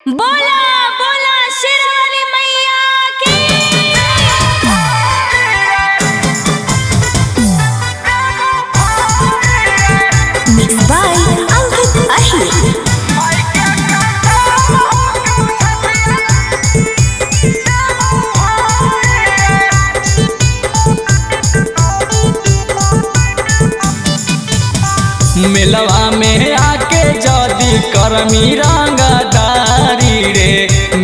बोला बोला शेरावाली मैया की। मिक्स बाय अंकित अहिर। मेलवा में आके जदी करमी रंगदारी रे,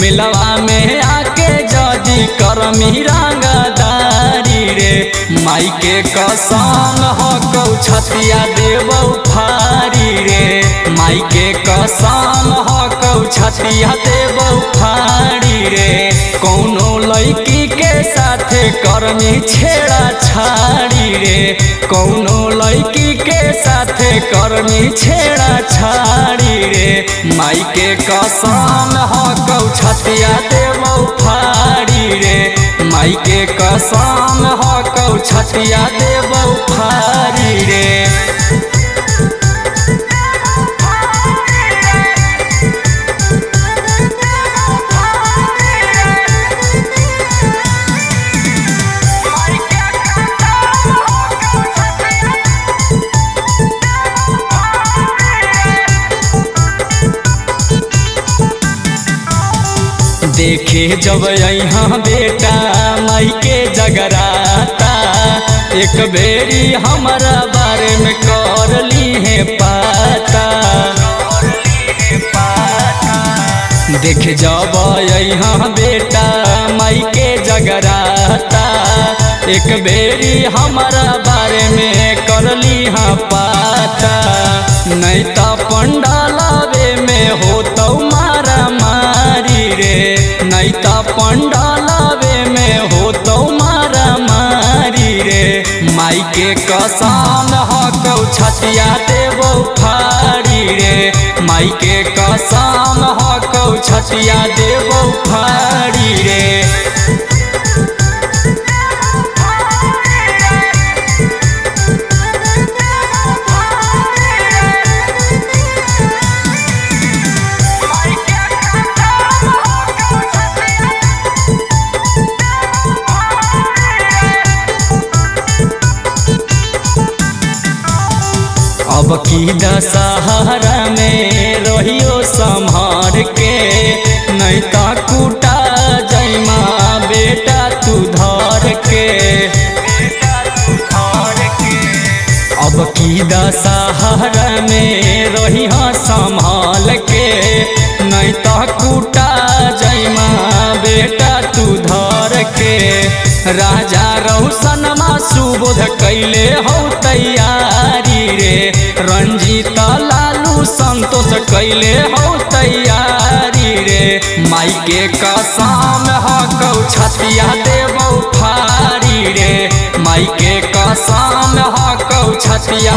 मेलवा में आके जदी करमी रंगदारी रे, माई के कसम हो कौ छतिया देवौ फारी रे, माई के कसम हो कौ छतिया देवौ फारी रे, कौनो लड़की के साथे करमी छेड़ा छाड़ी रे, कौनो लड़की के साथे करमी छेड़ा छाड़ी रे, माई के कसम हो कौ छतिया देवौ फाड़ी रे, माई के कसम हो कौ छतिया देवौ फाड़ी रे। देखे जब यहाँ बेटा माई के जगराता, एक बेरी हमारा बारे में कर ली है पाता, देख जब यहाँ बेटा माई के जगराता, एक बेरी हमारा बारे में कर ली हाँ पाता, नहीं तो पंडालावे में हो तो मारा मारी रे, नहीं तो पंडालावे में हो तो मारा मारी रे, माई के कसम हो कौ छतिया देवौ फाड़ी रे, माई के कसम हो कौ छतिया देवौ फाड़ी रे। अब की दशहरा में रहियो संभार के, नहीं तो कूटा जैमा बेटा तू धर के, अब की दशहरा में रहियो संभाल के, नहीं तो कूटा जैमा बेटा तू धर के, राजा रौशनमा सुबोध कैले हो तैयारी रे, रंजीत लालू संतोष कैले हो तैयारी रे, माई के कसम हो कौ छतिया देवौ फाड़ी रे, माई के कसम हो कौ छतिया